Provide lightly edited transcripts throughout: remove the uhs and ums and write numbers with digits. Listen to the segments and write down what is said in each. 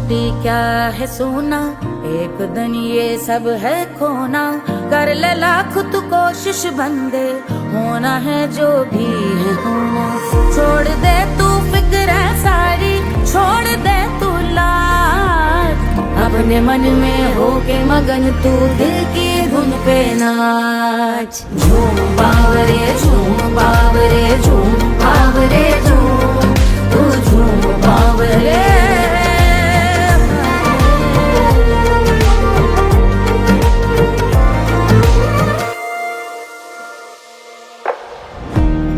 सृष्टि क्या है सोना, एक दिन ये सब है खोना। कर ले लाख तू कोशिश बंदे, होना है जो भी है होना। छोड़ दे तू फिक्र सारी, छोड़ दे तू लाज, अपने मन में होके मगन तू दिल की धुन पे नाच। झूम बावरे झूम बावरे झूम बावरे झूम, तू झूम बावरे।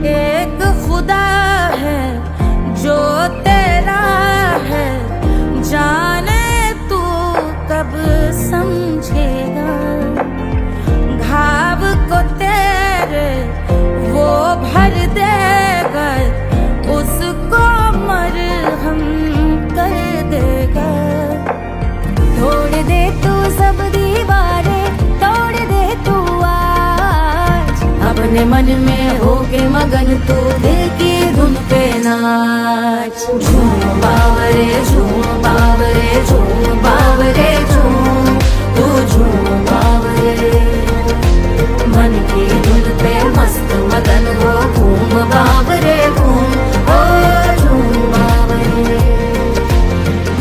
एक खुदा है जो तेरा है, जाने तू कब समझेगा। घाव को तेरे वो भर देगा, उसको मरहम कर देगा। तोड़ दे तू सब दीवारें, तोड़ दे तू आज, अपने मन में होके मगन तू दिल की धुन पे नाच। झूम बावरे झूम बावरे झूम बावरे झूम, तू झूम बावरे। मन की धुन पे मस्त मगन हो, घूम बावरे घूम, ओ झूम बावरे।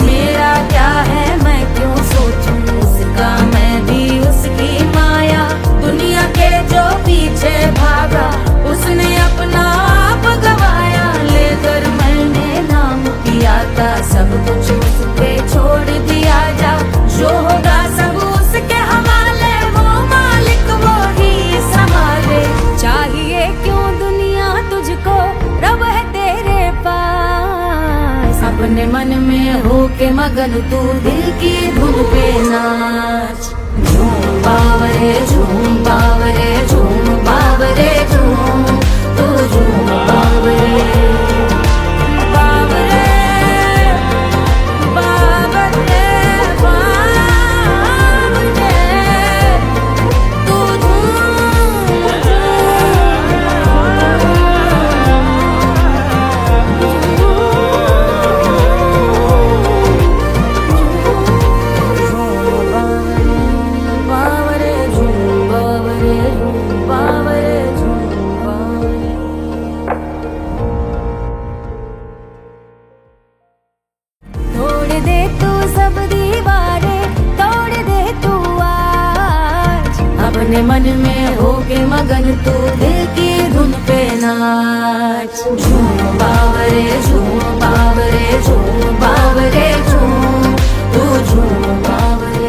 मेरा क्या है मैं क्यों सोचूं, उसका मैं भी उसकी माया। दुनिया के जो पीछे भागा, उसने अपना आप गवाया। लेकर मैंने नाम किया था, सब कुछ उस पे छोड़ दिया जा। जो होगा सब उसके हवाले, वो मालिक वो ही संभाले। चाहिए क्यों दुनिया तुझको, रब है तेरे पास। अपने मन में होके मगन तू दिल की धुन पे नाच। झूम बावरे झूम बावरे झूम बावरे झूम, तू झूम बावरे। बावरे बावरे बावरे, तू बावरे झूम बावरे बावरे झूम बावरे। तोड़ दे तू सब दीवारें, तोड़ दे तू आज, अपने मन में होके मगन तू दिल की धुन पे नाच। झूम बावरे झूम बावरे झूम बावरे झूम, तू झूम बावरे।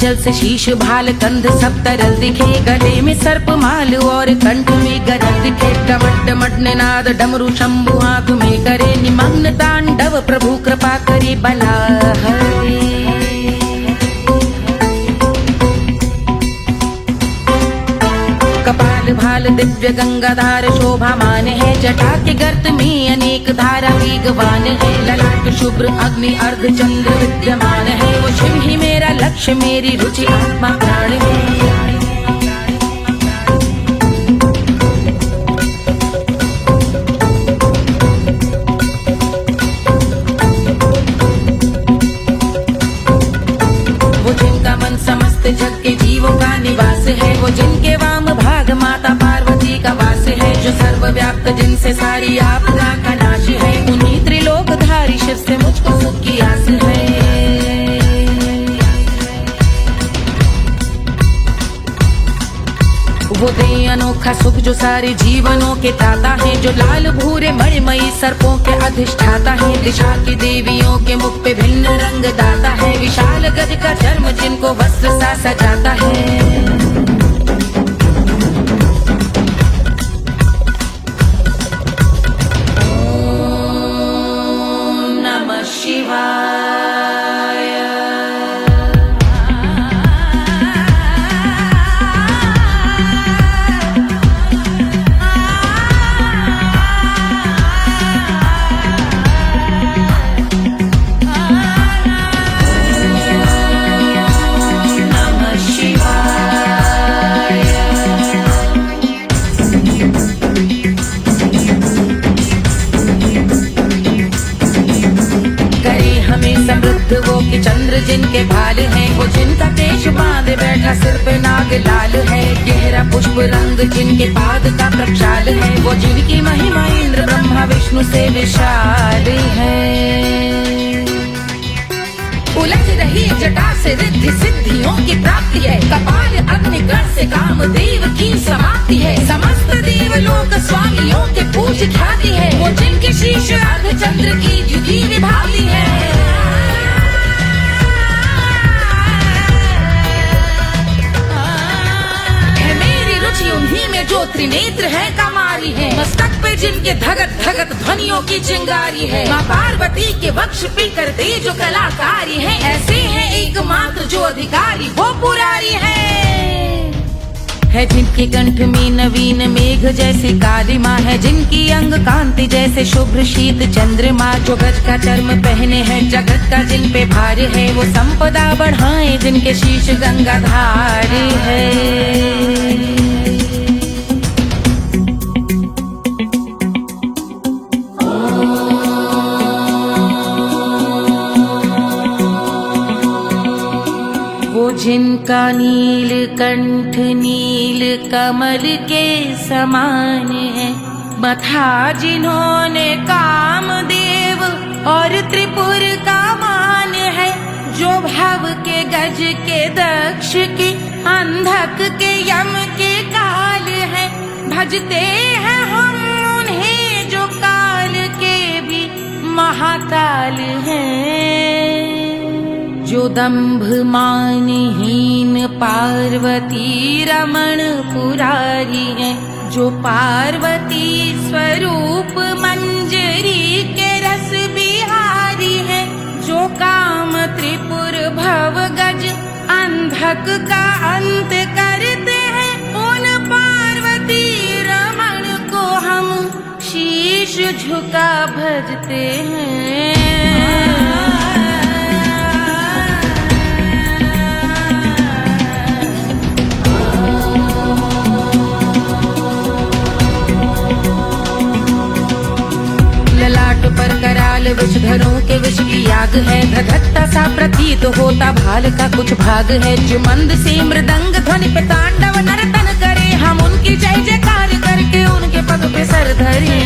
जल से शीश भाल कंध सब तरल दिखे, गले में सर्प माल और कंठ में गरल दिखे। टमट टमट निनाद डमरू शंभु आंख में करे निमग्न तांडव, प्रभु कृपा करे बला हरे। कपाल भाल दिव्य गंगाधार शोभामान है, जटा के गर्त में अनेक धारा वेगवान है। ललाट शुभ्र अग्नि अर्ध चंद्र विद्यमान है, वो शिव ही मेरा लक्ष्य मेरी रुचि आत्मा प्राण है। वो जिनका मन समस्त जग के जीवों का निवास है, वो जिनके वाम भाग माता पार्वती का वास है। जो सर्वव्याप्त जिनसे सारी आपदा का नाश है, उन्हीं त्रिलोकधारी शिव से मुझको सुख की आस है। वो दे अनोखा सुख जो सारे जीवनों के दाता है, जो लाल भूरे मणिमयी सर्पों के अधिष्ठाता है। दिशा की देवियों के मुख पे भिन्न रंग दाता है, विशाल गज का चर्म जिनको वस्त्र सा सजाता है। नाग लाल है, गहरा पुष्प रंग जिनके पाद का प्रक्षाल है, वो जिनकी महिमा इंद्र ब्रह्मा विष्णु से विशाल है। उलझ रही जटा से रिद्धि सिद्धियों की प्राप्ति है, कपाल अग्निग्रह से कामदेव की समाप्ति है, समस्त देवलोक स्वामियों के पूज ख्याति है, वो जिनके शीश अर्धचंद्र की द्युति विभाती है। उन्हीं में जो त्रिनेत्र है कमारी है, मस्तक पे जिनके धगत धगत ध्वनियों की चिंगारी है, माँ पार्वती के वक्ष पे करते जो कलाकारी है, ऐसे है एकमात्र जो अधिकारी वो पुरारी है जिनके कंठ में नवीन मेघ जैसे काली माँ है, जिनकी अंग कांति जैसे शुभ्र शीत चंद्रमा, जो गज का चर्म पहने हैं जगत का जिन पे भार है, वो संपदा बढ़ाए जिनके शीश गंगाधार है। जिनका नील कंठ नील कमल के समान है, मथा जिन्होंने कामदेव और त्रिपुर का मान है, जो भव के गज के दक्ष के अंधक के यम के काल है, भजते हैं हम उन्हें जो काल के भी महाकाल हैं, जो दंभ मानहीन पार्वती रमण पुरारी है, जो पार्वती स्वरूप मंजरी के रस बिहारी है, जो काम त्रिपुर भव गज अंधक का अंत करते हैं, उन पार्वती रमण को हम शीश झुका भजते हैं। पर कराल विषधरों के विष की आग है, धधकता सा प्रतीत होता भाल का कुछ भाग है, जो मंद से मृदंग ध्वनि पे तांडव नर्तन करे, हम उनकी जय जयकार करके उनके पद पे सर धरे।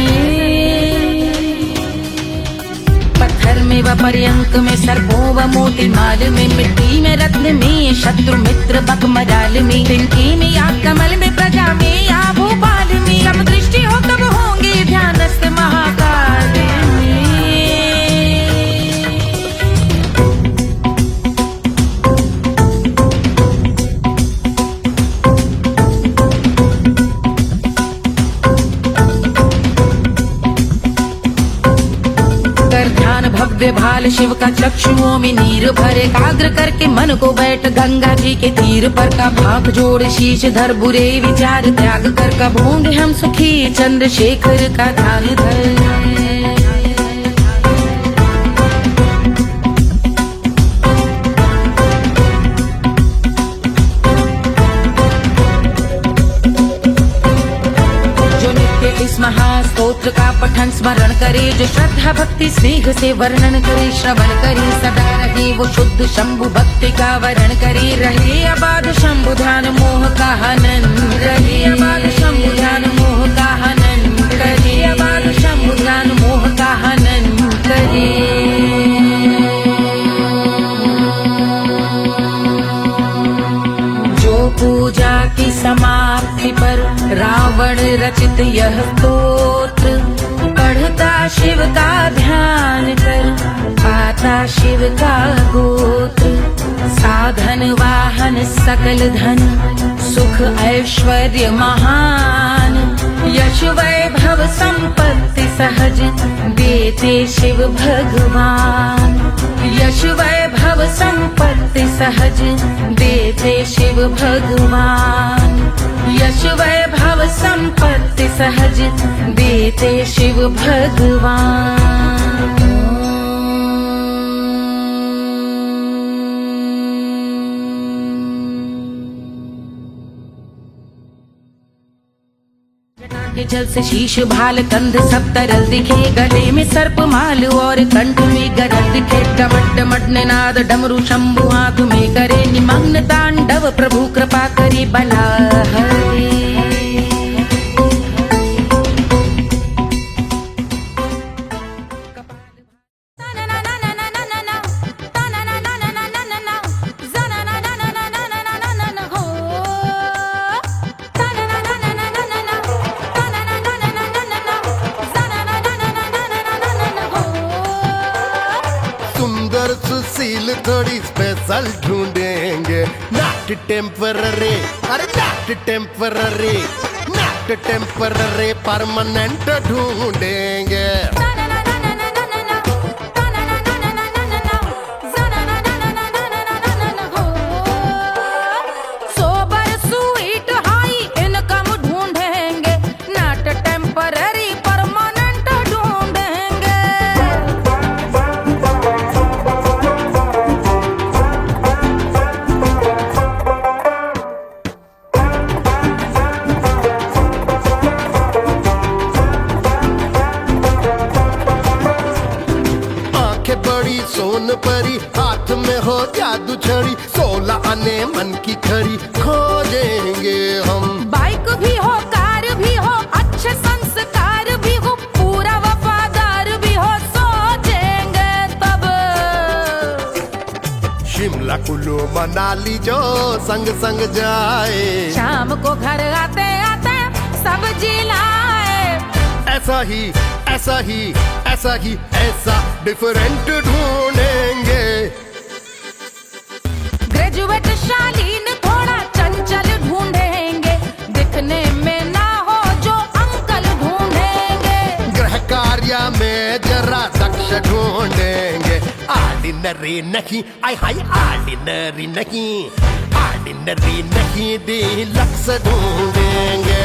पत्थर में व पर्यंक में सर्पों व मोती माल में, मिट्टी में रत्न में शत्रु मित्र बक मजाल में, तिनकी में या कमल में प्रजा में या भोपाल में, जब दृष्टि हो तब होंगे ध्यानस्थ महाकाल। भव्य भाल शिव का चक्षुओं में नीर भरे, एकाग्र करके मन को बैठ गंगा जी के तीर पर, का भाग जोड़ शीश धर बुरे विचार त्याग कर, कब होंगे हम सुखी चंद्रशेखर का ध्यान धर। इस महास्तोत्र का पठन स्मरण करे, जो श्रद्धा भक्ति स्नेह से वर्णन करे, श्रवण करे सदा रहे वो शुद्ध शंभु भक्ति का वर्ण करे, रहे अबाध शंभु ध्यान मोह का हनन, रहे अबाध शंभु ध्यान मोह का हनन करे, अबाध शंभु ध्यान मोह का हनन करे। पूजा की समाप्ति पर रावण रचित यह स्तोत्र, पढ़ता शिव का ध्यान कर पाता शिव का गोत्र, साधन वाहन सकल धन सुख ऐश्वर्य महान, यश वैभव संपत्ति सहज देते शिव भगवान, यश वैभव संपत्ति सहज देते शिव भगवान, यश वैभव संपत्ति सहज देते शिव भगवान। के जल से शीश भाल कंध सब तरल दिखे, गले में सर्प माल और कंठ में गरल दिखे। डमट डमट निनाद डमरू शंभु आंख में करे निमग्न तांडव, प्रभु कृपा करे बला हरे। सुंदर सुशील थोड़ी स्पेशल ढूंढेंगे, नॉट टेम्पररी, अरे not temporary, not temporary, permanent ढूंढेंगे। सोबर स्वीट हाई इनकम ढूंढेंगे, नॉट टेम्पररी परमानेंट ढूंढेंगे। आंखें बड़ी सोन परी, हाथ में हो जादू छड़ी, 16 आने मन की खरी खोजेंगे हम। बाइक भी हो कार भी हो, अच्छे संस्कार भी हो, पूरा वफादार भी हो, सोचेंगे तब। शिमला कुल्लू मनाली जो संग संग जाए, शाम को घर आते आते सब्जी लाए। ऐसा ही ऐसा ही ऐसा ही ऐसा डिफरेंट ढूंढेंगे। ग्रेजुएट शालीन थोड़ा चंचल ढूंढेंगे, दिखने में ना हो जो अंकल ढूंढेंगे। गृह कार्य में जरा दक्ष ढूंढेंगे, ऑर्डिनरी नहीं, आय हाय ऑर्डिनरी नहीं, ऑर्डिनरी नहीं, डीलक्स ढूंढेंगे।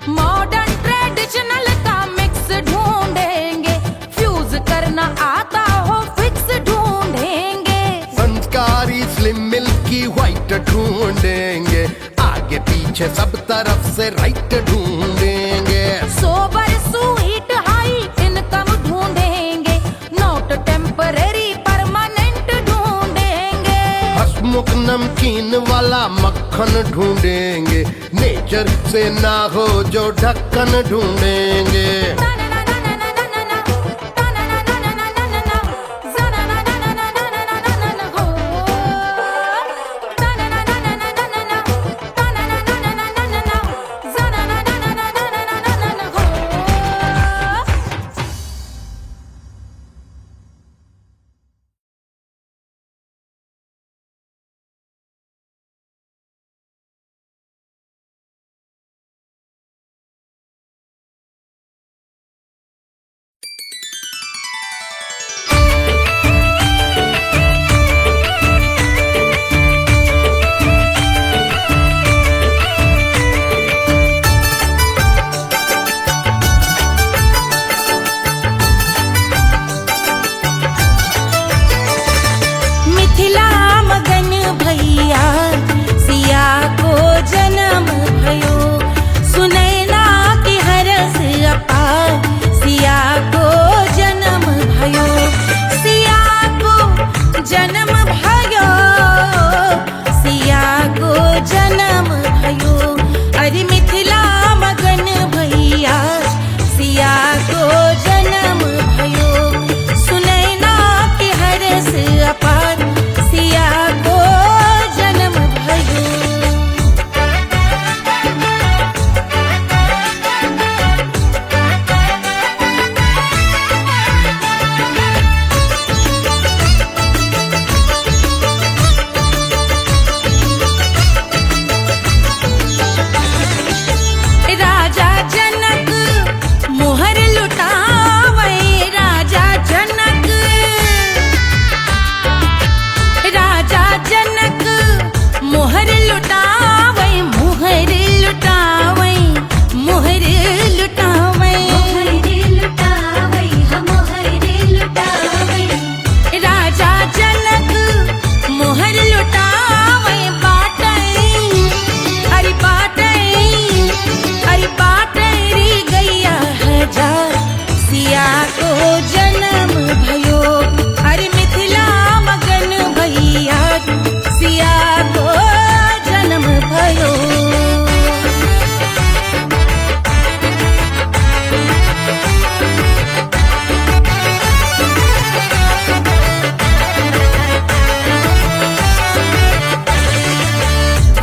मॉडर्न ट्रेडिशनल का मिक्स ढूंढेंगे, फ्यूज करना आता हो फिक्स ढूंढेंगे। संस्कारी स्लिम मिल्की व्हाइट ढूंढेंगे, आगे पीछे सब तरफ से राइट ढूंढेंगे। सोबर स्वीट हाई इनकम ढूंढेंगे, नॉट टेम्पररी परमानेंट ढूंढेंगे। हसमुख नमकीन वाला मक्खन ढूंढेंगे, नेचर से ना हो जो ढक्कन ढूंढेंगे।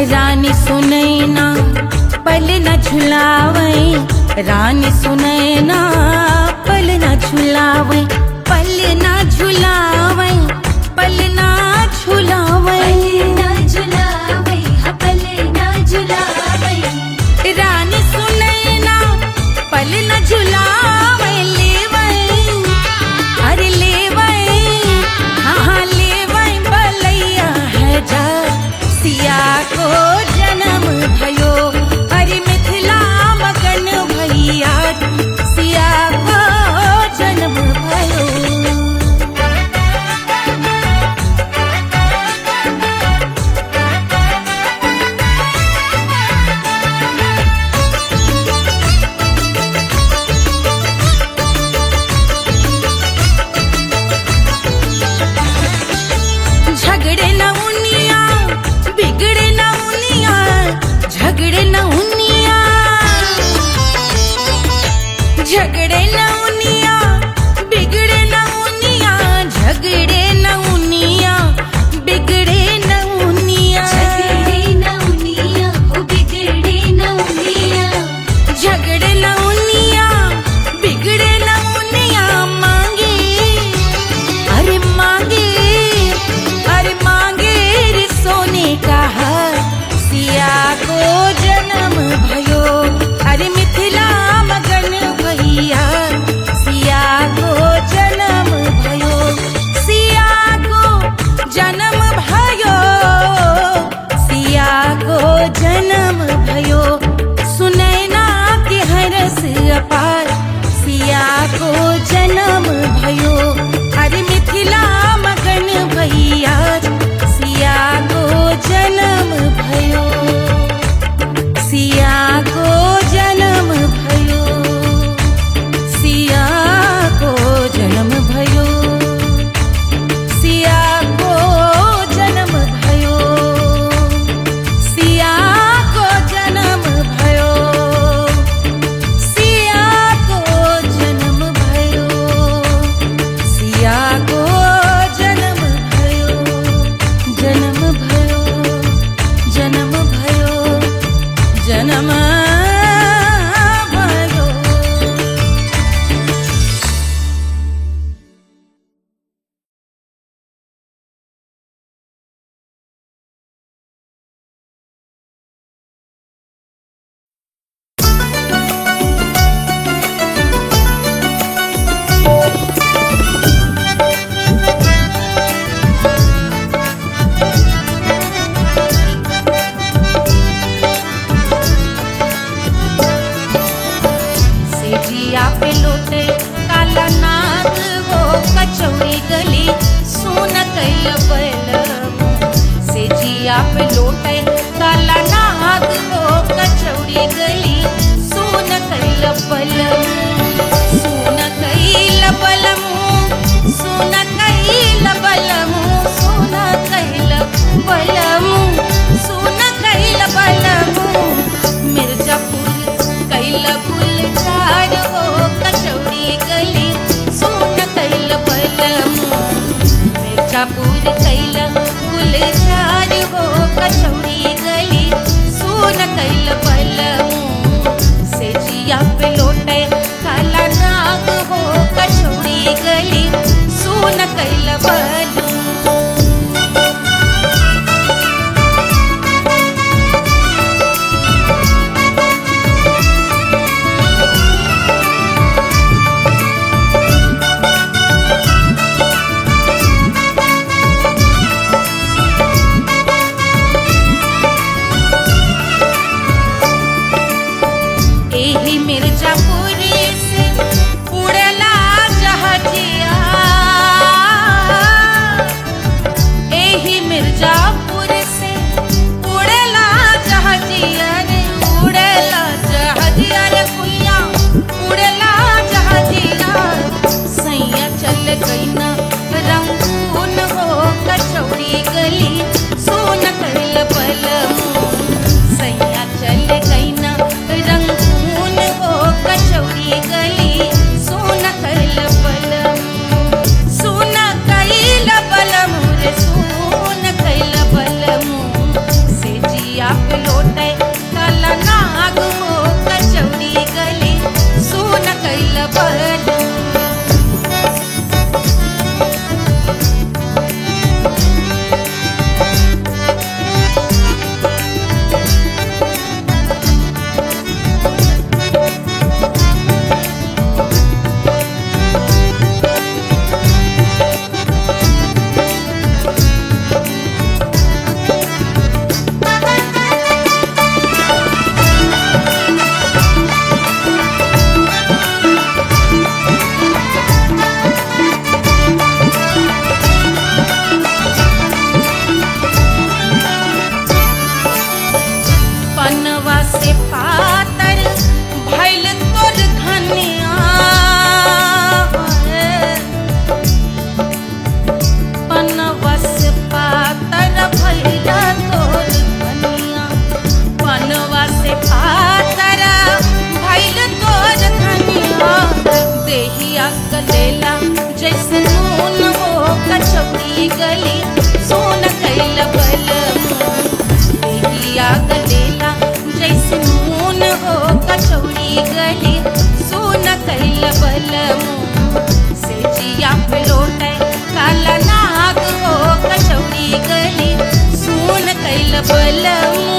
रानी सुनैना पल न झुलावे, रानी सुनैना पल न झुलावे, पल न झुलावे, पल न झुलावे, पल न झुलावे, रानी सुनैना पल न झुलावे, लेवै अरे लेवै हाँ लेवै बलैया है जा सिया को जन्म भयो, अरे मिथिला मगन भैया सिया को जन्म भयो। झगड़े न उनिया बिगड़े न उनिया, झगड़े न उनिया, झगड़े न उनिया बिगड़े न उनिया, झगड़े न उनिया बिगड़े न उनिया, झगड़े न उनिया, ओ बिगड़े न उनिया, झगड़े न उनिया बिगड़े न उनिया, मांगे अरे मांगे, अरे मांगे रे सोने का हार सिया को जन्म भयो, अरे मिथिला मगन भैया सिया को जन्म भयो, सिया को जन्म भयो, सिया को जन्म भयो, सुनैना के हरस अपार सिया को जन्म भयो, अरे मिथिला मगन भैया सिया को जन्म भयो, सिया को जन्म भयो, सिया को जन्म भयो, सिया को जन्म भयो, सिया को जन्म भयो, सिया को जन्म भयो, सिया को जन्म भयो, जन्म भयो, जन्म भयो, जन्म भयो। सेजिया पे लोटे काला नाग वो कचौड़ी गली सोन कैल बलमु, सेजिया पे लोटे काला नाग वो कचौड़ी गली सोन कैल बलमु, सोन कैल बलमु, सोन कैल बलमु, सोन कैल बलमु, सोन कैल बलमु, मिर्जापुर कैल गुलजार हो कचौड़ी गली सोन कैल बलमु, मिर्जापुर कैल गुलजार हो कचौड़ी गली सोन कैल बलमु, सेजिया पे लोटे काला नाग हो कचौड़ी गली सोन कैल बलमु। एही मिर्जापुर से उड़ला जहाजिया, एही मिर्जापुर से उड़ला जहाजिया रे, उड़ला जहाजिया रे कुइया, उड़ला जहाजिया, सैया चल गई ना रंगून हो कचौड़ी गली सोन कैल बलमु, सैया चल गई ना रंगून हो कचौड़ी गली सोन कैल बलमु, सोन कैल बलमु रे सोन कैल बलमु, सेजिया कचौड़ी गली सुन कैल बलमू से जिया पे लौटे काला नाग हो कचौड़ी गली सुन कैल बलमू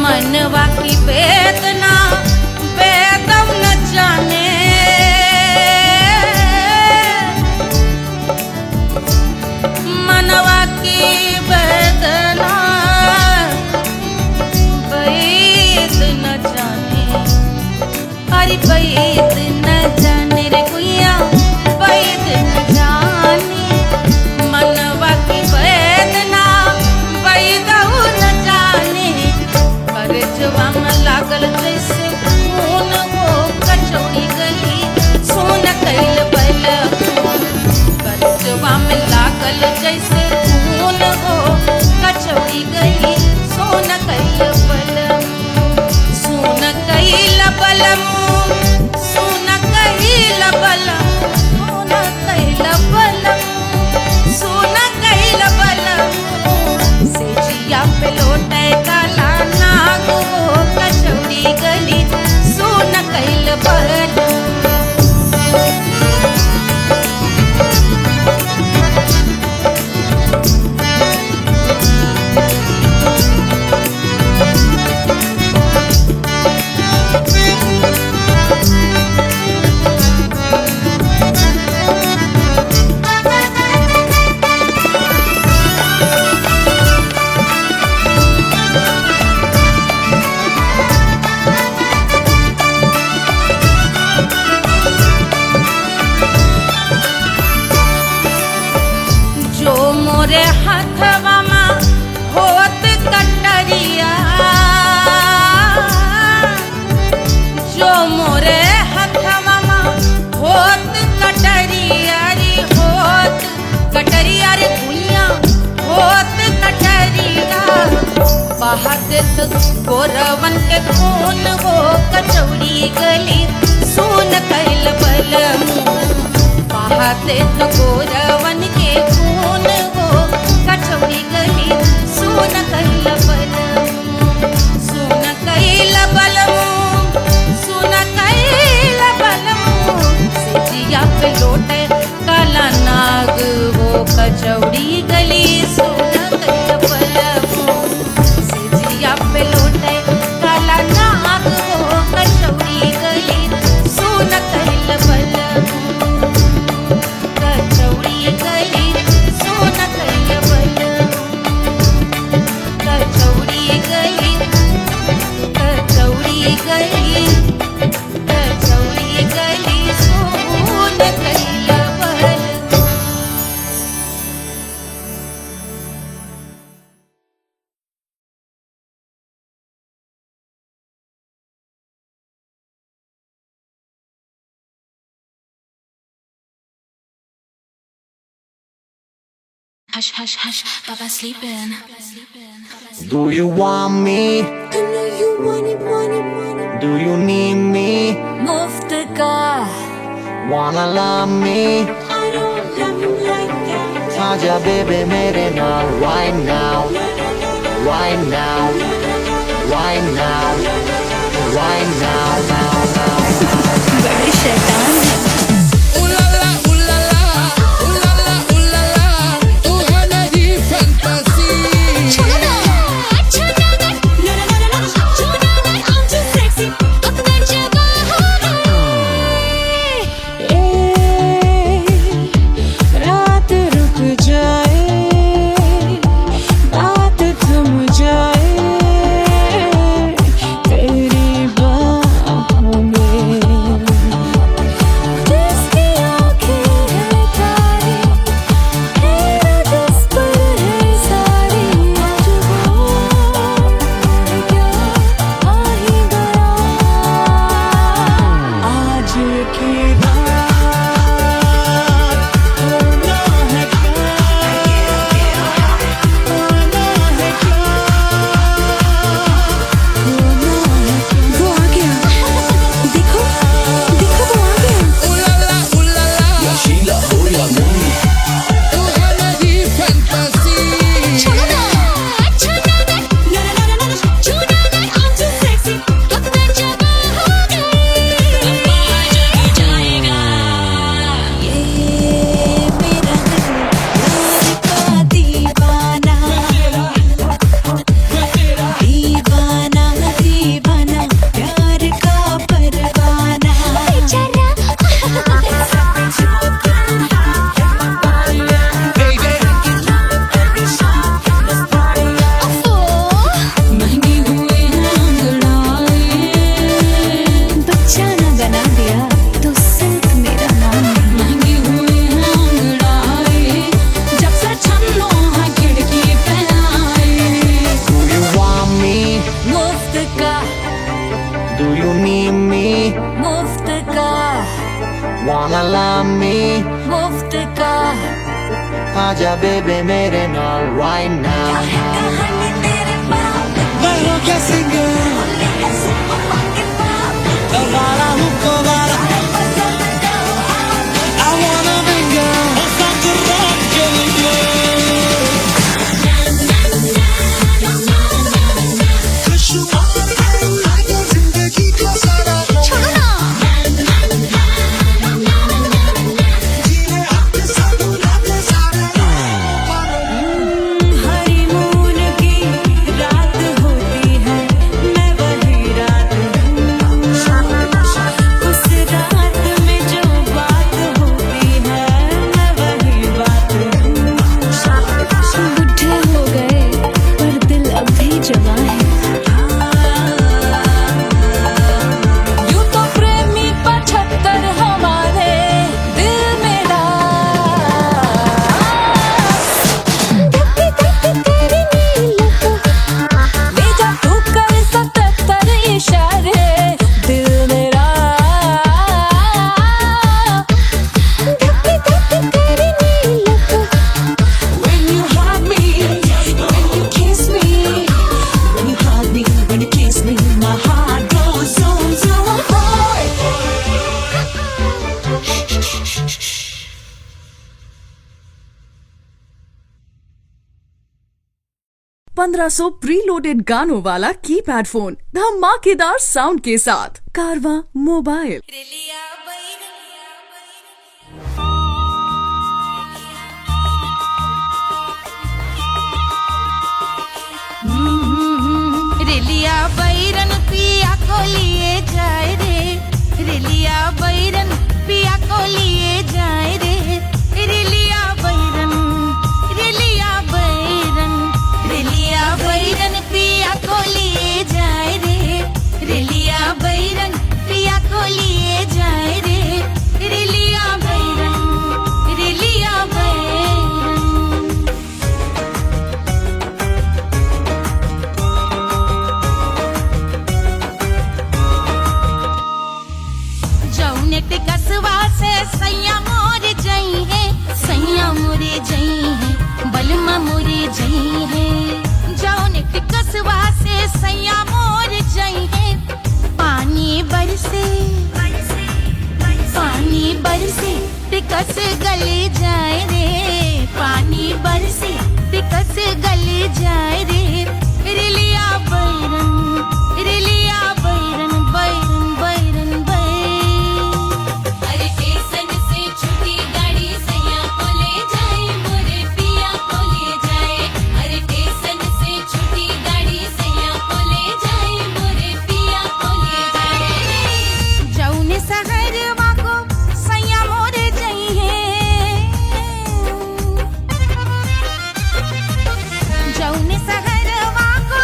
मनवा की वेदना वेदम न जाने मनवा की वेदना वेद न जाने अरे वेद न जाने रे गुइया वेद न जाने मनवा की वेदना वेद न जाने करजवा में लागल जैसे खून हो कचौड़ी गली सोन कैल बलमू करजवा में लागल जैसे खून हो कचौड़ी गली सोन कैल बलमू सोन कैल बलमू सोन कैल बलमू सोन कैल बलमू सोन कैल बलमू से जिया पे लौटे काला नाग हो कचौड़ी गली सोन कैल बलमू जो मोरे हाथवा में होत कटरिया जो मोरे हाथवा में होत कटरिया रे होत कटरिया रे भुइया होत कटरिया बहात गोरवन के खून हो कचौड़ी गली सोन कैल बलमू बहाते तो गोरवन के खून हो कचौड़ी गली सोन कैल बलमू सोन कैल बलमू सोन कैल बलमू से जिया पे लौटे काला नाग हो कचौड़ी गली सोन कैल बलमू से जिया पे लौटे काला नाग हो कचौड़ी गली सोन कैल बलमू कचौड़ी गली सोन कैल बलमू कचौड़ी गली कचौड़ी गली कचौड़ी गली सोन कैल बलमू Hush, hush, hush, Baba sleeping. Do you want me? I know you want it, want it, want it. Do you need me? Muftaga, Wanna love me? I don't love you like that. Aja baby mere naal right now, right now, right now, right now, now, now. बड़े शैतान हैं। रात रुक जाए, बात थम जाए, तेरी बाहों में wanna love me? मुफ्त का आजा बेबे मेरे नाल right now. मैं हूँ क्या सिंगर वाला हूँ कोवाला I wanna mingle और साथ rock के लिए खुशबू आगे जिंदगी का सारा छोड़ो ना जीने अपने साथ अपने सारे हनीमून की रात होती है मैं वही रात हूँ उस रात में जो बात होती है मैं वही बात हूँ बुढ़े हो गए पर दिल अब भी जवां है यूं तो प्रेमी 75 हमारे दिल में ले जा तू कर 77 इशारे दिल मेरा When you hug me, when you kiss me, when you hug me, when you kiss me, my heart goes zoom zoom. 1500 preloaded गानों वाला कीपैड फोन धमाकेदार साउंड के साथ कारवां मोबाइल। रेलिया बैरन पिया को लिए जाए रे रेलिया बैरन पिया को लिए जाए रे रेलिया बैरन रेलिया बैरन रेलिया बैरन पिया को लिए जाए रे रेलिया बैरन पिया को लिए जाए रे रेलिया बैरन रेलिया बैरन जौने टिकसवा से सैया मोरे जई है सैया मोरे जई है बलमा मोरे जई है जौने टिकसवा से सैया मोरे जई है पानी बरसे टिकस गले जाए रे पानी बरसे टिकस गले जाए रे रेलिया बैरन बैरन बैरन अरे स्टेशन से छुट्टी गाड़ी सैया को ले जाए मोरे पिया को ले जाए अरे स्टेशन से छुट्टी गाड़ी सैया को ले जाए मोरे पिया को ले जाए जौने सहरवा को सैया मोरे जई है जौने सहरवा को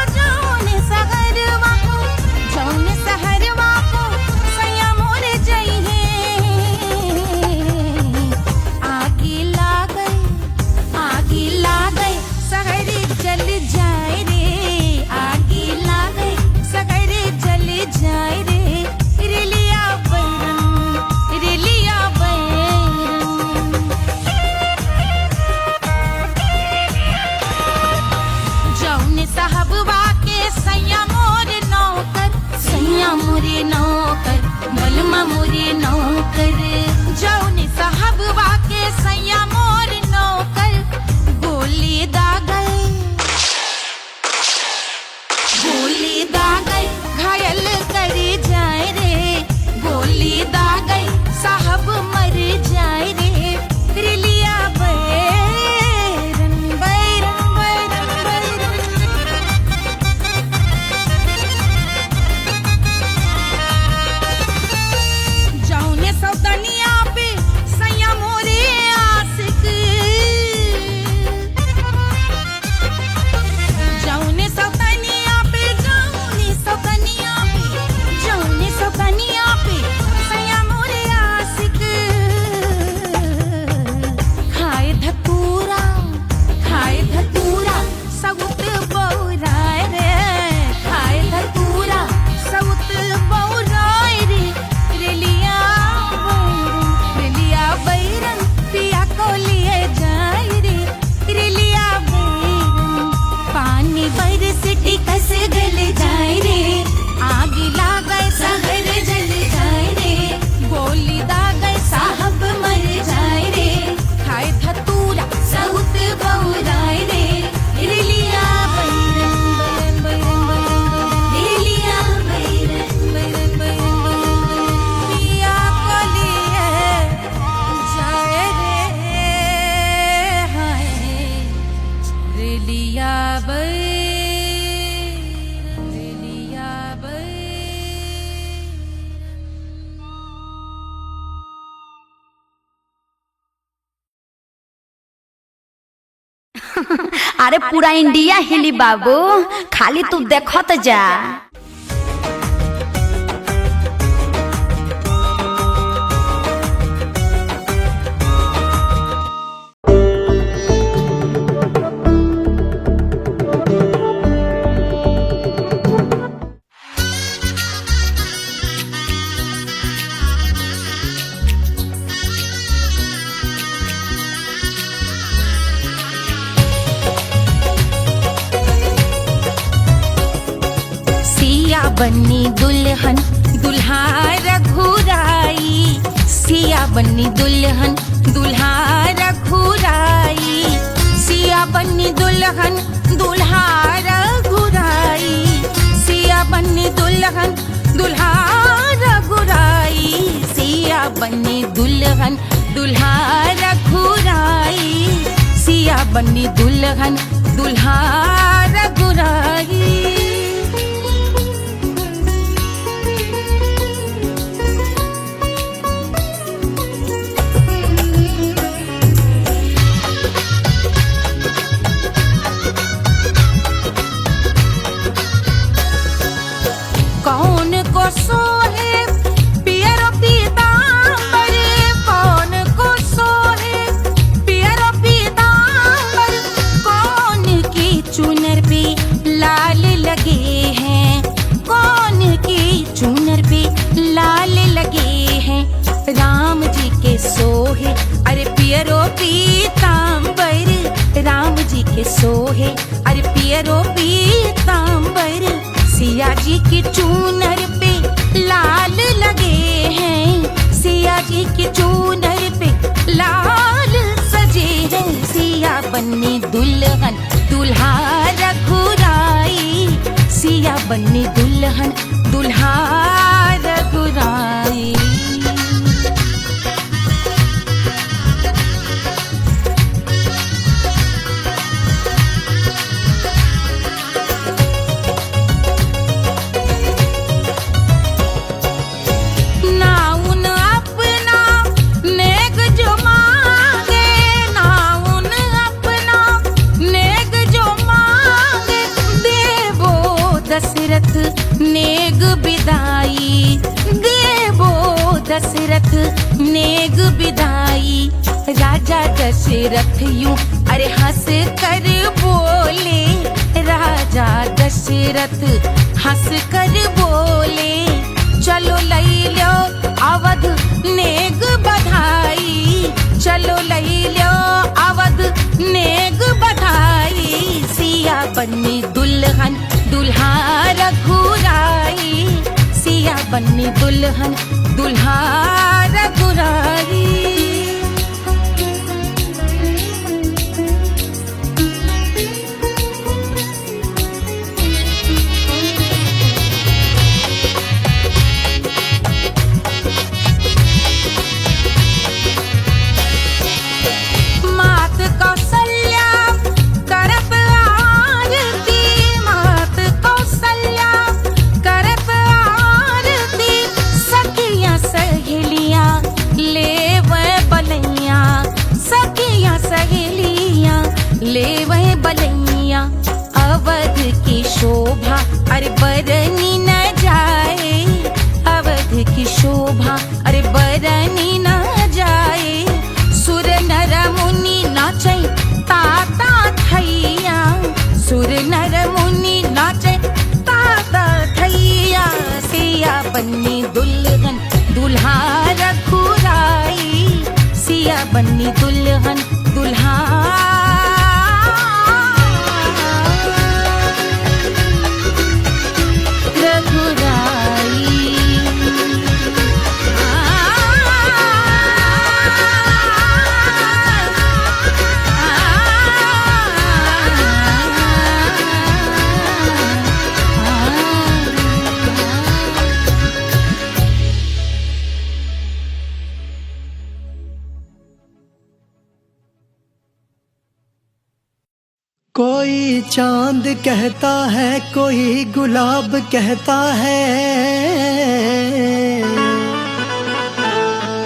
अरे पूरा इंडिया हिली बाबू, खाली तू देखत जा। बन्नी दुल्हन दुल्हा रघुराई, सिया बन्नी दुल्हन दुल्हा रघुराई, सिया बन्नी दुल्हन दुल्हा रघुराई, सिया बन्नी दुल्हन दुल्हा रघुराई, सिया बन्नी दुल्हन दुल्हा रघुराई, सिया बन्नी दुल्हन दुल्हा रघुराई। कौन को सोहे पियरो पीतांबर, कौन को सोहे पियरो पीतांबर, कौन की चुनर पे लाल लगे हैं, कौन की चुनर पे लाल लगे हैं, राम जी के सोहे अरे पियरो पीतांबर, राम जी के सोहे अरे पियरो पीतांबर, सिया जी की चूनर पे लाल लगे हैं, सिया जी की चूनर पे लाल सजे हैं, सिया बन्नी दुल्हन दुल्हा रघुराई, सिया बन्नी दुल्हन दुल्हा रघुराई। दशरथ नेग बिदाई, देवो दशरथ नेग बिदाई, राजा दशरथ यूं अरे हंस कर बोले, राजा दशरथ हंस कर बोले, चलो लई लो अवध नेग बधाई, चलो लई लो अवध नेग बधाई, सिया बन्नी दुल्हन दुल्हा रघुराई, सिया बन्नी दुल्हन दुल्हा रघुराई। मात कौशल्या करत आरती, मात कौशल्या करत आरती, सखियां सहेलियां लेवे बलैया, सखियां सहेलियां लेवे बलैया, अवध की शोभा अरे बरनी न जाए, अवध की शोभा अरे बरनी न जाए, सुर नर मुनि नाचे ताता थैया, सुर नर मुनि नाचे ताता थैया, सिया बन्नी दुल्हन दुल्हा रघुराई, सिया बन्नी दुल्हन दुल्हा रघुराई। कोई चांद कहता है, कोई गुलाब कहता है,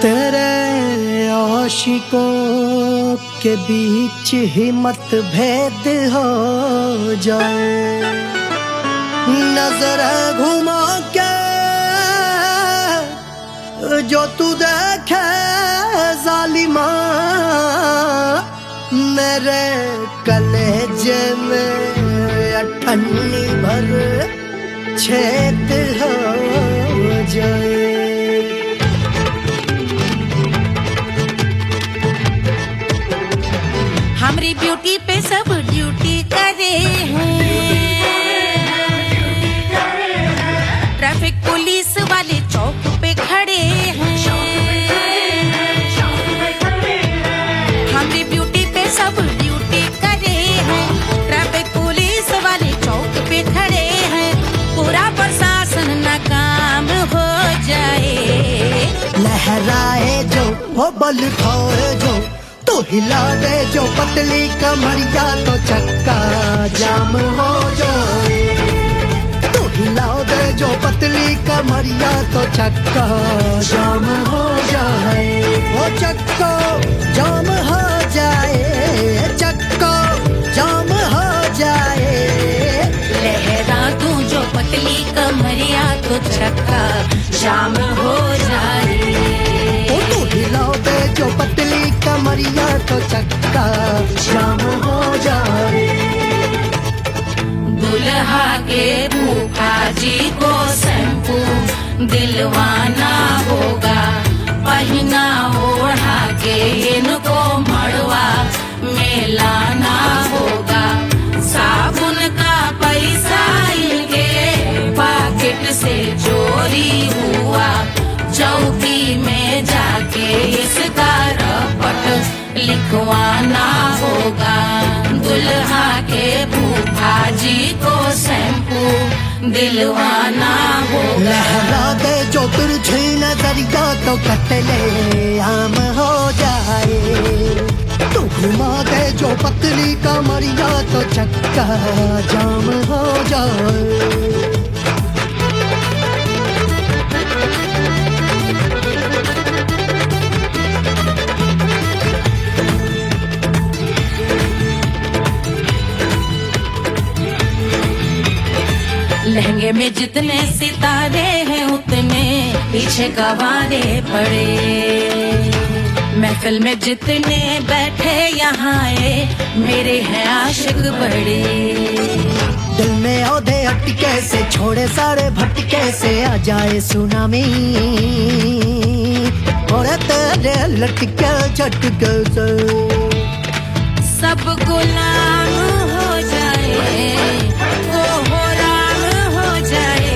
तेरे आशिकों के बीच ही मतभेद हो जाए। नजर घुमा के जो तू देखे जालिमा, मेरे कलेजे में अठन्नी भर छेद हो जाए। हमारी ब्यूटी पे सब ड्यूटी करे हैं, ट्रैफिक पुलिस वाले चौक पे खड़े हैं। हमारी ब्यूटी पे सब ड्यूटी करे हैं, ट्रैफिक पुलिस वाले चौक पे खड़े हैं। पूरा प्रशासन नाकाम हो जाए। लहराए जो वो बल खाए जो, तो हिला दे जो पतली कमरिया, तो चक्का जाम हो जाए। तो हिला दे जो पतली कमरिया, तो चक्का जाम हो जाए। वो चक्का जाम हो जाए, चक्का जाम हो जाए। लहरा तू जो पतली कमरिया, तो चक्का जाम हो जाए। ओ तो हिलाओ दे जो पतली कमरिया, तो चक्का जाम हो जाए। दुल्हा के फूफा जी को शैम्पू दिलवाना होगा, पहना ओढ़ा के इनको मड़वा में लाना होगा। साबुन का पैसा इनके पॉकेट से चोरी हुआ, चौकी में जाके इसका रपट लिखवाना होगा। दुल्हा के फूफा जी को शैम्पू दिलवाना होगा। लहरा दे जो तिरछी नजरिया, तो कतले आम हो जाए। तो घुमा दे जो पतली कमरिया, तो चक्का जाम हो जाए। लहंगे में जितने सितारे हैं, उतने पीछे गवारे पड़े। महफिल में जितने बैठे यहाँ आए, मेरे हैं आशिक बड़े। दिल में औधे अटके से, छोड़े सारे भटके से, आ जाए सुनामी और तेरे लटके झटके से सब गुलाम हो जाए, वो हो राम हो जाए।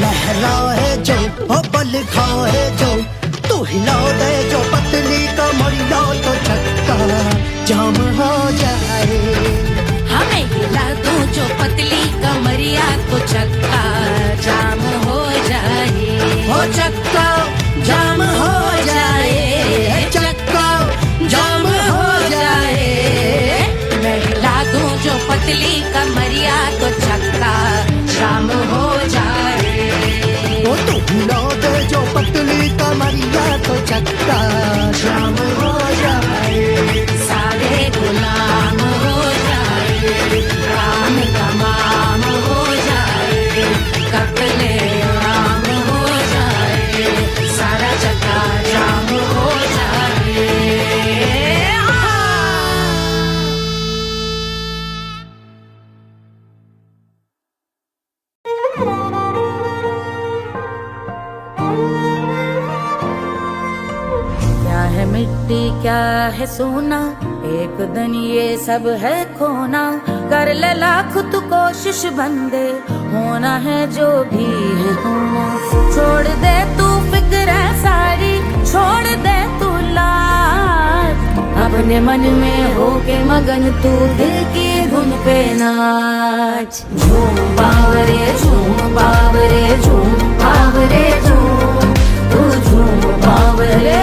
लहरा है जो ओ बल खाए जो, तू हिला दे जो पतली कमरिया, तो चक्का जाम हो जाए। हमें हिला दो जो पतली कमरिया, तो चक्का जाम हो जाए। ओ चक्का जाम हो जाए, चक्का जाम हो जाए। मैं हिला दूं जो पतली कमरिया, तो चक्का जाम हो जाए। ओ तू हिला दे जो पतली कमरिया, तो चक्का जाम हो जाए। सारे गुलाम हो जाए, काम तमाम हो जाए। कत्ले आम हो जाए, सारा चक्का जाम हो जाए। क्या है मिट्टी क्या है सोना, एक दिन ये सब है खोना। कर ले लाख तू कोशिश बंदे, होना है जो भी है होना। छोड़ दे तू फिक्र सारी, छोड़ दे तू लाज। अपने मन में होके मगन तू दिल की धुन पे नाच। झूम बावरे झूम बावरे झूम बावरे झूम, तू झूम बावरे।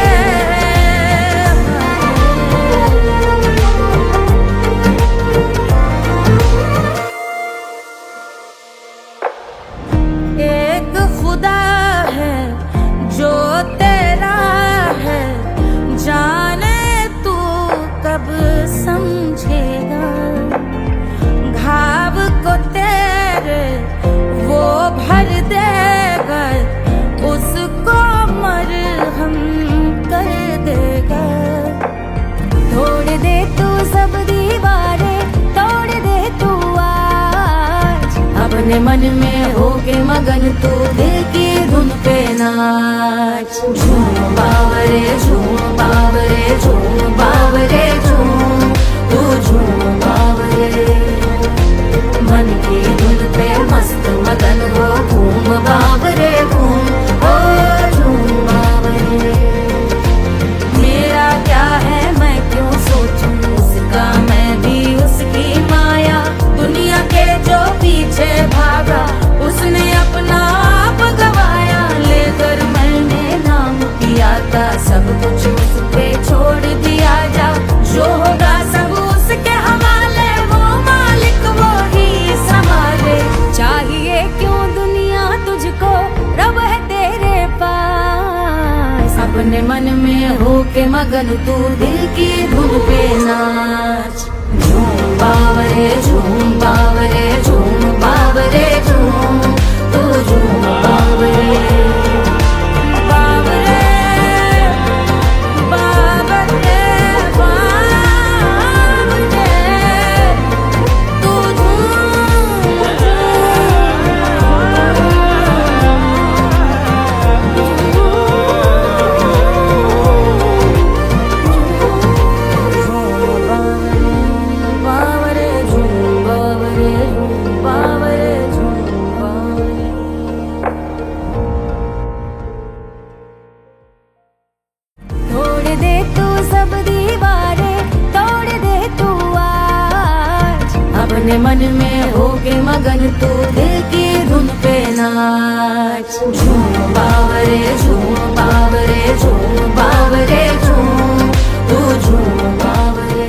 एक खुदा है जो तेरा है, जाने तू अपने मन में होके मगन तू दिल की धुन पे नाच। झूम बावरे झूम बावरे झूम बावरे झूम, तू झूम बावरे मन की धुन पे मस्त मगन हो घूम बावरे घूम, ओ झूम बावरे। मेरा क्या है मैं क्यों सोचूं उसका, मैं भी उसकी माया। दुनिया के जो पीछे भागा उसने अपना आप गवाया। लेकर मैंने नाम किया था सब कुछ उस पे छोड़ दिया जा। जो होगा सब उसके हवाले, वो मालिक वो ही संभाले। चाहिए क्यों दुनिया तुझको, रब है तेरे पास। अपने मन में होके मगन तू दिल की धुन पे नाच। झूम बावरे झूम बावरे झूम बावरे झूम, तू झूम बावरे बावरे बावरे बावरे, तू बावरे झूम बावरे झूम बावरे झूम बावरे। तोड़ दे तू सब दीवारें, तोड़ दे तू आज। अपने मन में होके मगन तू दिल की धुन पे नाच। झूम बावरे झूम बावरे झूम बावरे झूम, तू झूम बावरे।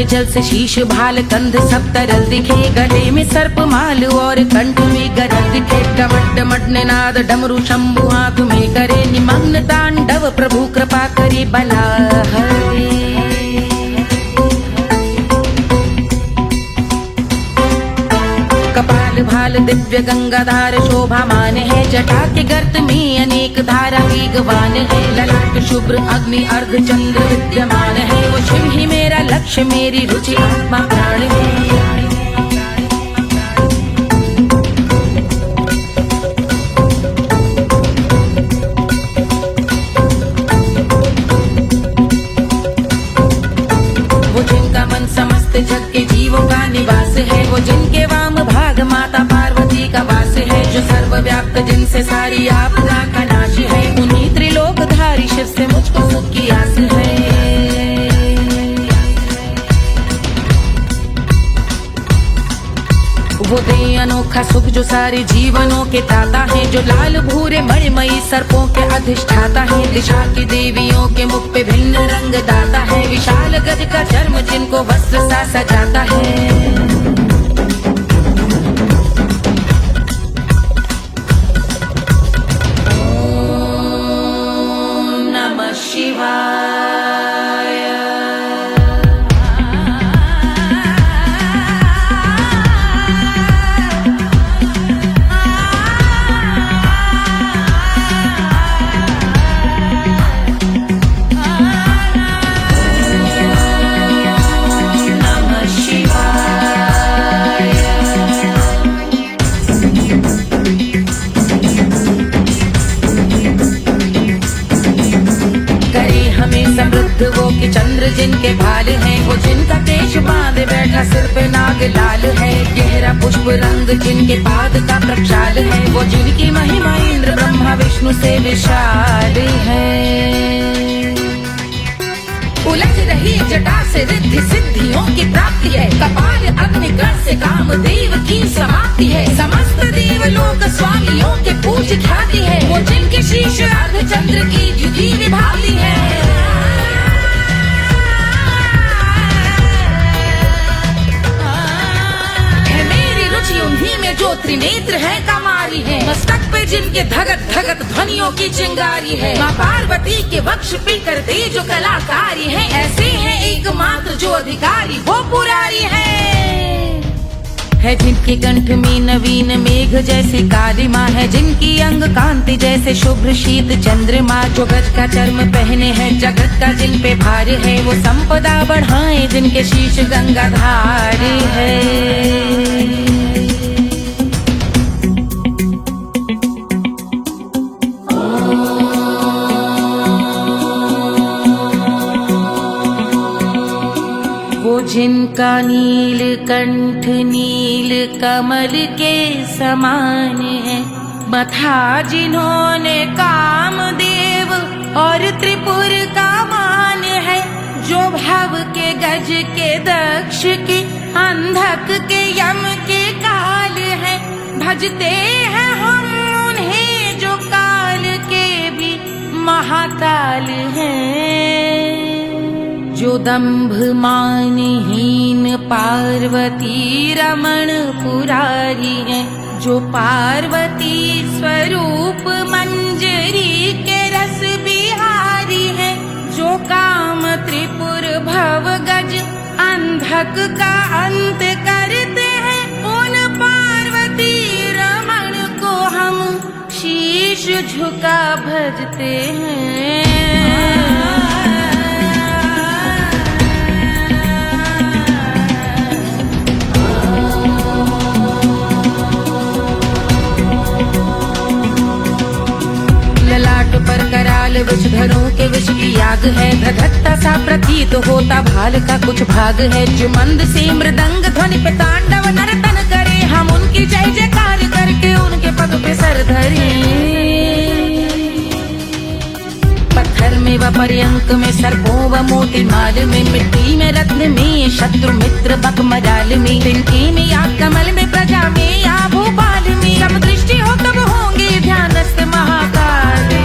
जल से शीश भाल कंध सब तरल दिखे। गले में सर्प माल और कंठ में गरज दिखे। डमट डमट निनाद डमरू शंभु हाथ में करे निमग्न तांडव। प्रभु कृपा करे बला हरे। कपाल भाल दिव्य गंगाधार शोभामान है। जटा के गर्त में अनेक धारा वेगवान है। ललाट शुभ्र अग्नि अर्ध चंद्र विद्यमान है। वो शिव ही मेरा लक्ष्य मेरी रुचि आत्मा प्राण है। वो जिनका मन समस्त जग के जीवों का निवास है। वो जिनके वाम भाग माता पार्वती का वास है। जो सर्वव्याप्त जिनसे सारी आपदा का नाश है। उन्हीं त्रिलोकधारी शिव से मुझको सुख की आस है। वो दे अनोखा सुख जो सारे जीवनों के दाता है। जो लाल भूरे मणिमयी सर्पों के अधिष्ठाता है। दिशा की देवियों के मुख पे भिन्न रंग दाता है। विशाल गज का चर्म जिनको वस्त्र सा सजाता है। वो कि चंद्र जिनके भाल हैं। वो जिनका केश बांधे बैठा सिर पे नाग लाल है। गहरा पुष्प रंग जिनके पाद का प्रक्षाल है। वो जिनकी महिमा इंद्र ब्रह्मा विष्णु से विशाल है। उलझ रही जटा से रिद्धि सिद्धियों की प्राप्ति है। कपाल अग्निगण से कामदेव की समाप्ति है। समस्त देवलोक स्वामियों के पूज ख्याति है। वो जिनके शीश अर्ध चंद्र की द्युति विभाती है। वो त्रिनेत्र है कमारी है, मस्तक पे जिनके धगत धगत ध्वनियों की चिंगारी है। माँ पार्वती के वक्ष पे करते जो कलाकारी है, ऐसे हैं एकमात्र जो अधिकारी वो पुरारी है जिनके कंठ में नवीन मेघ जैसे कालिमा है, जिनकी अंग कांति जैसे शुभ्र शीत चंद्रमा, जो गज का चर्म पहने हैं जगत का जिन पे भार है, वो संपदा बढ़ाए जिनके शीश गंगाधार है। जिनका नील कंठ नील कमल के समान है, मथा जिन्होंने कामदेव और त्रिपुर का मान है, जो भव के गज के दक्ष के अंधक के यम के काल है, भजते हैं हम उन्हें जो काल के भी महाकाल हैं। जो दंभ मानहीन पार्वती रमण पुरारी है, जो पार्वती स्वरूप मंजरी के रस बिहारी है, जो काम त्रिपुर भव गज अंधक का अंत करते हैं, उन पार्वती रमण को हम शीश झुका भजते हैं। ललाट पर कराल विषधरों के विष की याग है, धधकता सा प्रतीत होता भाल का कुछ भाग है, जो मंद से मृदंग ध्वनि पे तांडव नर्तन करे, हम उनकी जय जयकार करके उनके पग पे सर धरे। पत्थर में व पर्यंक में सर्पों व मोती माल में, मिट्टी में रत्न में शत्रु मित्र बक मजाल में, तिनके में या कमल में प्रजा में या भोपाल में, सब दृष्टि हो तब होंगे ध्यानस्थ महाकाल में।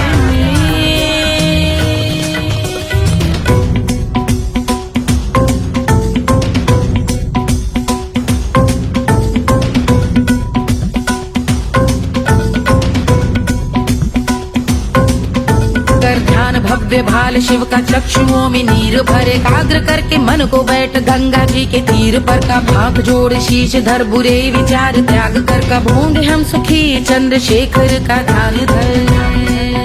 ध्यान भव्य भाल शिव का चक्षुओं में नीर भरे, एकाग्र करके मन को बैठ गंगा जी के तीर पर, का भाग जोड़ शीश धर बुरे विचार त्याग कर, कब होंगे हम सुखी चंद्रशेखर का ध्यान धर।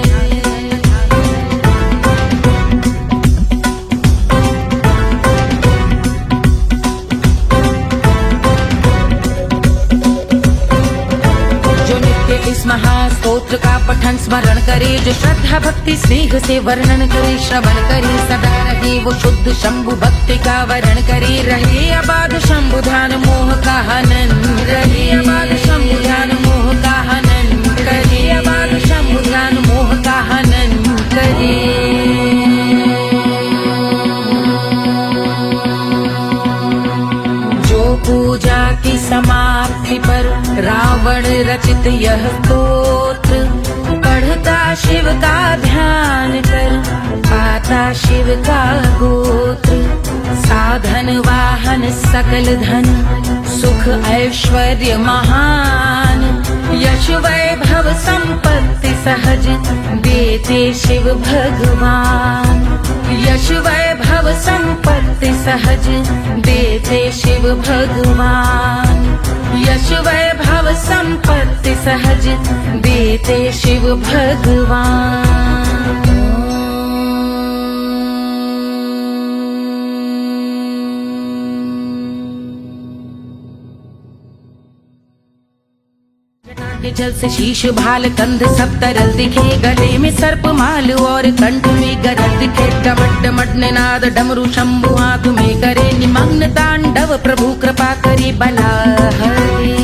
इस महास्तोत्र का पठन स्मरण करे, जो श्रद्धा भक्ति स्नेह से वर्णन करे, श्रवण करे सदा रहे वो शुद्ध शंभु भक्ति का वरण करे, रहे अबाध शंभु ध्यान मोह का हनन, रहे अबाध शंभु ध्यान मोह का हनन करे, अबाध शंभु ध्यान मोह का हनन करे। पूजा की समाप्ति पर रावण रचित यह स्तोत्र, पढ़ता शिव का ध्यान कर पाता शिव का गोत्र, साधन वाहन सकल धन सुख ऐश्वर्य महान, यश वैभव संपत्ति सहज देते शिव भगवान, यश वैभव संपत्ति सहज देते शिव भगवान, यश वैभव संपत्ति सहज देते शिव भगवान। के जल से शीश भाल कंध सब तरल दिखे, गले में सर्प माल और कंठ में गरल दिखे, डमट डमट निनाद डमरू शंभु हाथ में करे, निमग्न तांडव प्रभु कृपा करे बला हरे।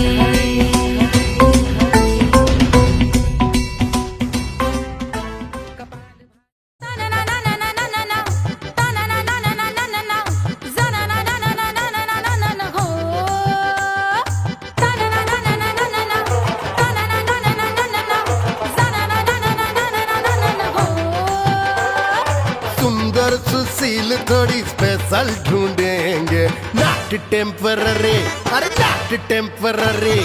सुशील थोड़ी स्पेशल ढूंढेंगे, नॉट टेम्पररी, अरे not temporary,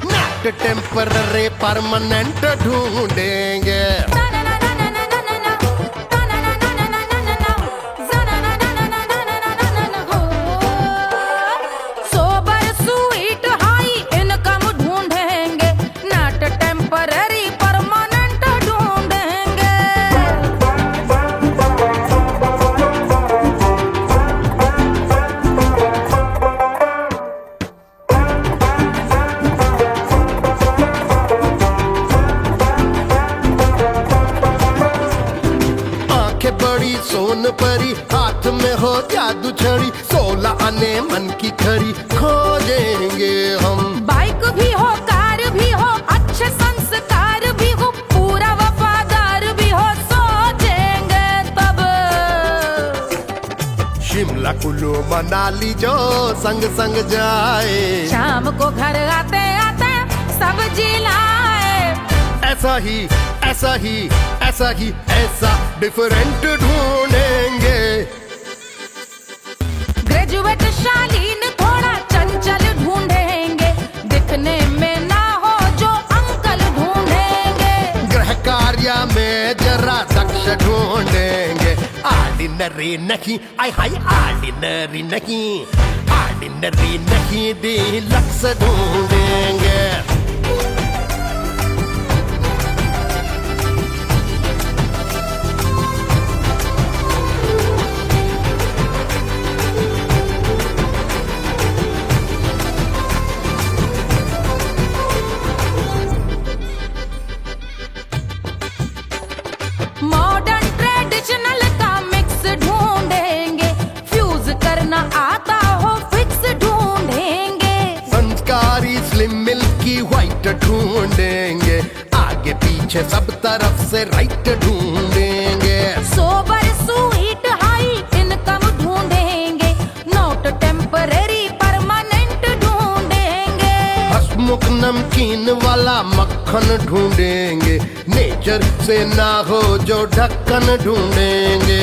not not temporary permanent ढूंढेंगे। सोबर स्वीट हाई इनकम ढूंढेंगे, नॉट टेम्पररी परमानेंट ढूंढेंगे। आंखें बड़ी सोन परी, हाथ में हो जादू छड़ी, 16 आने मन की खरी खोजेंगे हम। बाइक भी हो कार भी हो, अच्छे संस्कार भी हो, पूरा वफादार भी हो, सोचेंगे तब। शिमला कुल्लू मनाली जो संग संग जाए, शाम को घर आते आते सब्जी लाए। ऐसा ही ऐसा ही ऐसा ही ऐसा डिफरेंट ढूंढेंगे। ग्रेजुएट शालीन थोड़ा चंचल ढूंढेंगे, दिखने में ना हो जो अंकल ढूंढेंगे। गृह कार्य में जरा दक्ष ढूंढेंगे। ऑर्डिनरी नहीं, आई हाय ऑर्डिनरी नहीं, ऑर्डिनरी नहीं डीलक्स ढूंढेंगे। मॉडर्न ट्रेडिशनल का मिक्स ढूंढेंगे, फ्यूज करना आता हो फिक्स ढूंढेंगे। संस्कारी स्लिम मिल्की व्हाइट ढूंढेंगे, आगे पीछे सब तरफ से राइट ढूंढेंगे। सोबर स्वीट हाई इनकम ढूंढेंगे, नॉट टेम्पररी परमानेंट ढूंढेंगे। हंसमुख नमकीन वाला मक्खन ढूंढेंगे, नेचर से ना हो जो ढक्कन ढूंढेंगे।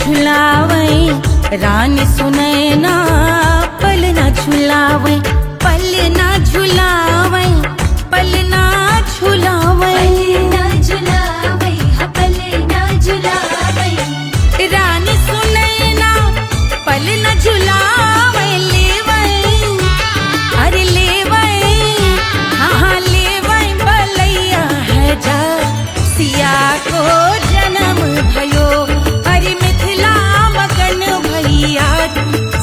झुलावे रानी सुनैना पल न झुलावे पल न झुलावे पल न झुलावे रानी सुनैना पल न झुलावे लेवे अरे लेवे हाँ लेवे बलैया है जा सिया को जन्म भयो अरे मिथिला मगन भैया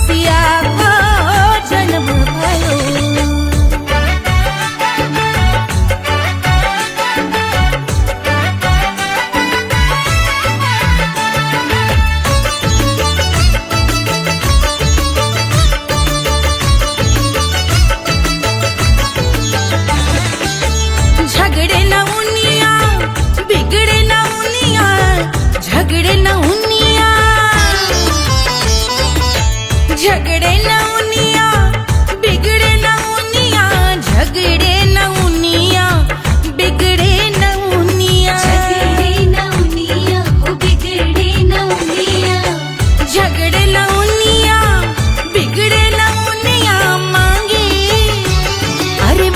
सिया को जन्म भयो झगड़े न उनिया बिगड़े न उनिया झगड़े न उनिया झगड़े न उनिया बिगड़े न उनिया झगड़े न उनिया बिगड़े न उनिया झगड़े न उनिया बिगड़े न उनिया मांगे अरे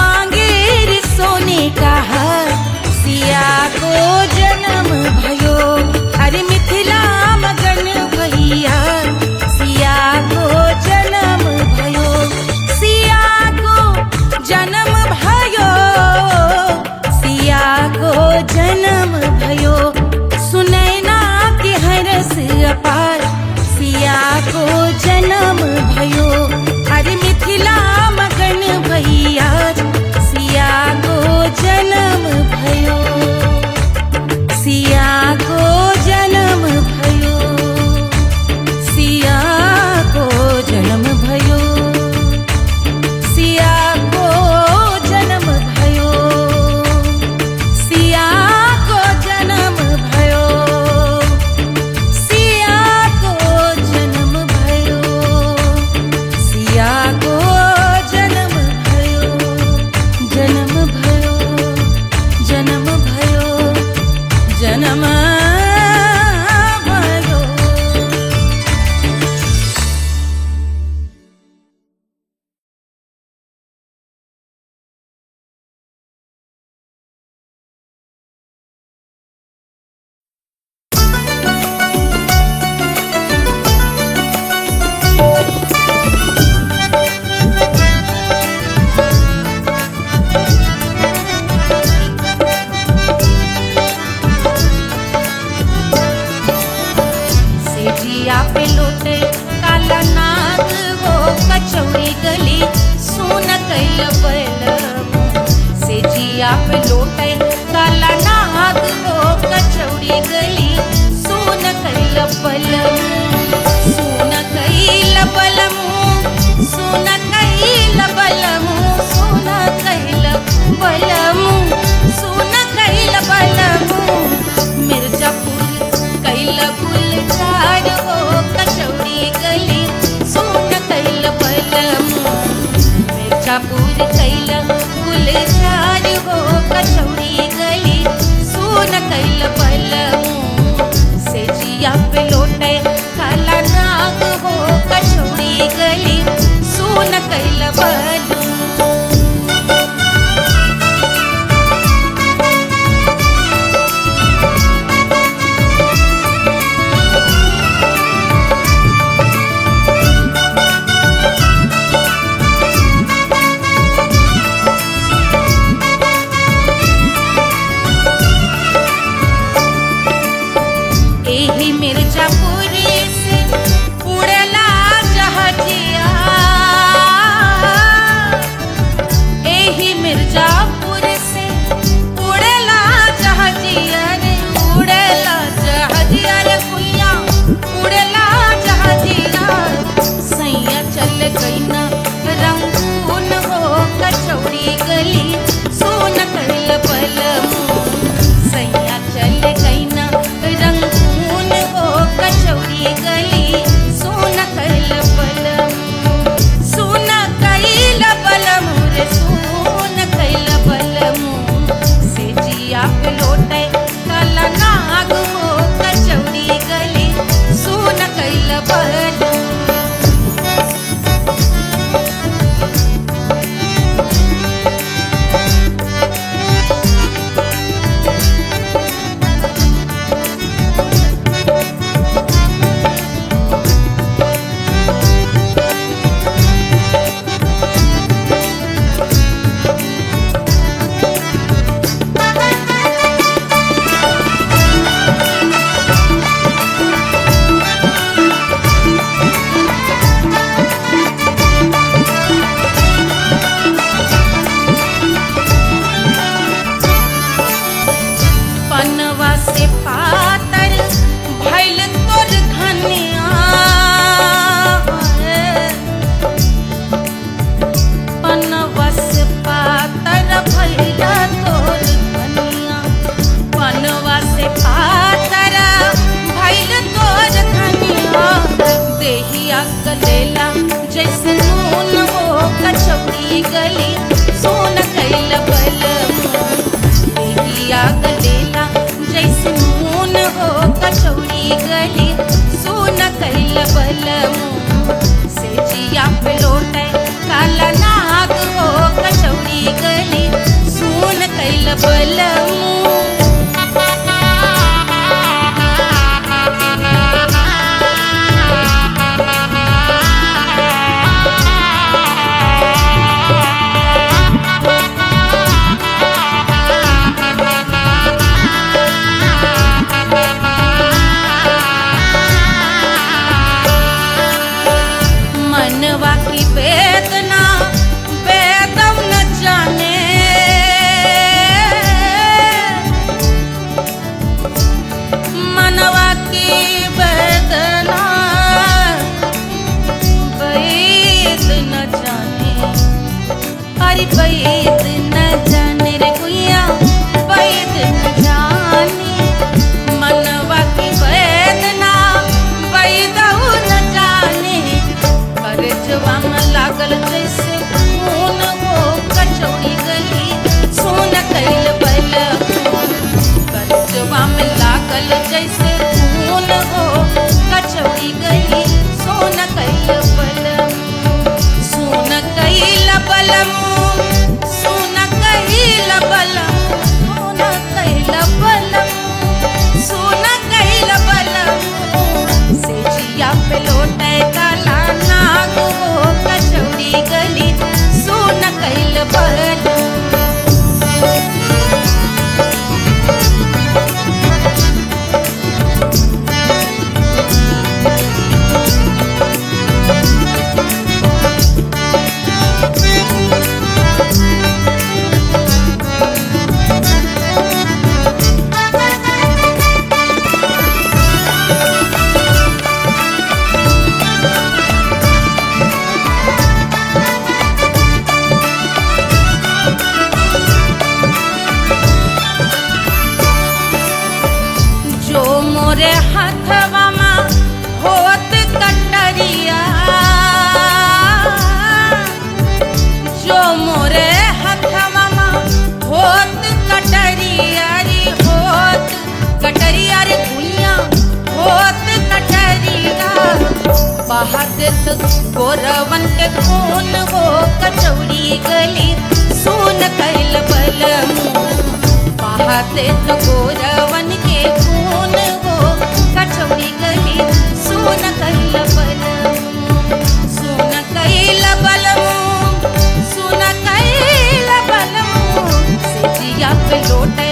मांगे रे सोने का हार सिया को जन्म भयो अरे मिथिला मगन भैया सिया को जन्म भयो सिया को जन्म भयो सिया को जन्म भयो सुनैना के हरस अपार सिया को जन्म भयो अरे मिथिला मगन भैया सिया को जन्म भयो सिया को जन्म भयो सिया को जन्म भयो सिया को जन्म भयो सिया को जन्म भयो सिया को जन्म भयो सिया को जन्म भयो जन्म भयो जन्म भयो जन्म भयो सेजिया पे लोटे काला नाग वो कचौड़ी गली सुन कैल बलम सेजिया पे लोटे काला नाग वो कचौड़ी गली सुन कैल बलम सुन कैल बलम सुन कैल बलम सुन कैल बलम सुन कैल बलम मिर्जापुर कैल गुलजार हो कचौड़ी गली सुन कैल बलम मिर्जापुर कैल गली सुन कैल बलमू से जिया पे लोटे काला नाग हो कचौड़ी गली सुन कैल बलमू मनवा की वेदना वेदम न जाने मनवा की वेदना वेद न जाने अरे वेद न जाने रे गुइया वेद न जाने मनवा की वेदना वेद न जाने करजवा में लागल जैसे खून हो कचौड़ी गली सुन कैल बलमू करजवा में लागल जैसे खून हो कचौड़ी गली सुन कैल बलमू सुन कैल बलमू सुन कैल बलमू सुन कैल बलमू से जिया पे लोटे काला नाग हो कचौड़ी गली सुन कैल बलमू जो मोरे हाथवा में होत कटरिया जो मोरे हाथवा में होत कटरिया रे होत कटरिया रे गुइया होत कटरिया बहा देत गोरवन के खून हो कचौड़ी गली सुन कैल बलमू बहा देत गोरवन के खून हो कचौड़ी गली सुन कैल बलमू सुन कैल बलमू सुन कैल बलमू से जिया पे लोटे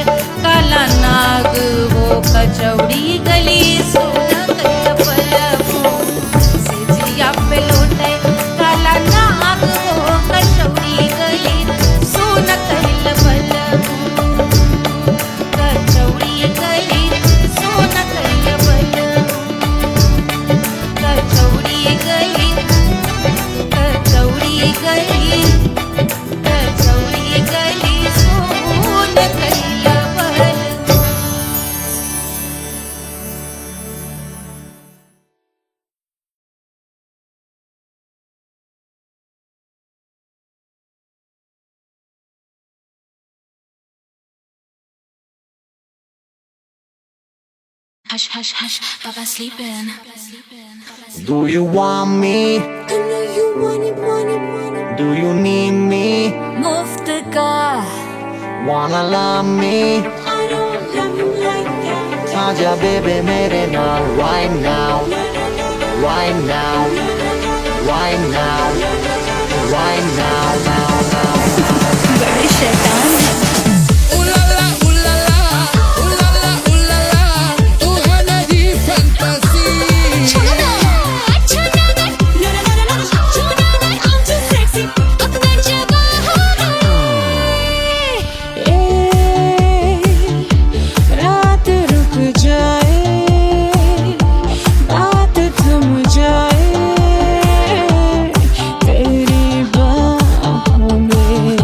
काला नाग हो कचौड़ी गली सुन कैल बलमू से जिया पे लोटे काला नाग हो कचौड़ी गली सुन कैल बलमू कचौड़ी गली सुन कैल बलमू कचौड़ी गली कचौड़ी गली कचौड़ी गली सुन कैल बलमू Hush, hush, hush, Papa sleeping. Do you want me? I know you want it. Do you need me? Mufta ka, Wanna love me? I don't love you like that. Aja baby mere naal right now, right now, right now, right now, now, now. बड़े शैतान है. रात रुक जाए, बात थम जाए, तेरी बाहों में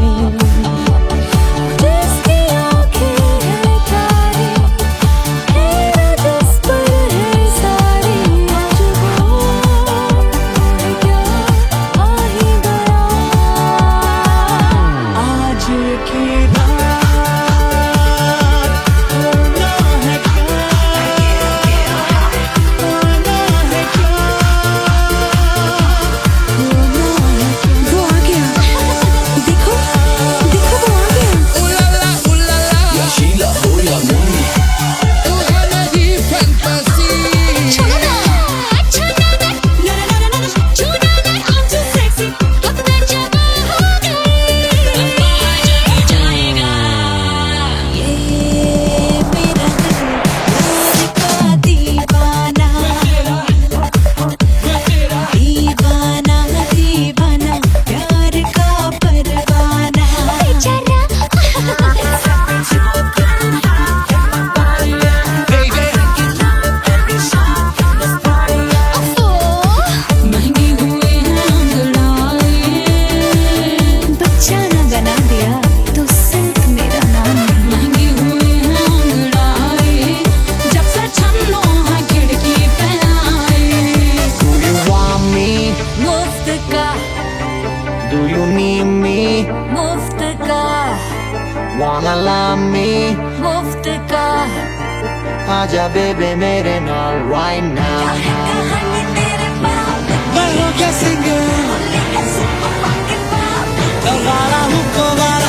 आजा बेबे मेरे नाल wine now मैं हो क्या सिंगर, मैं वाला हूँ को वाला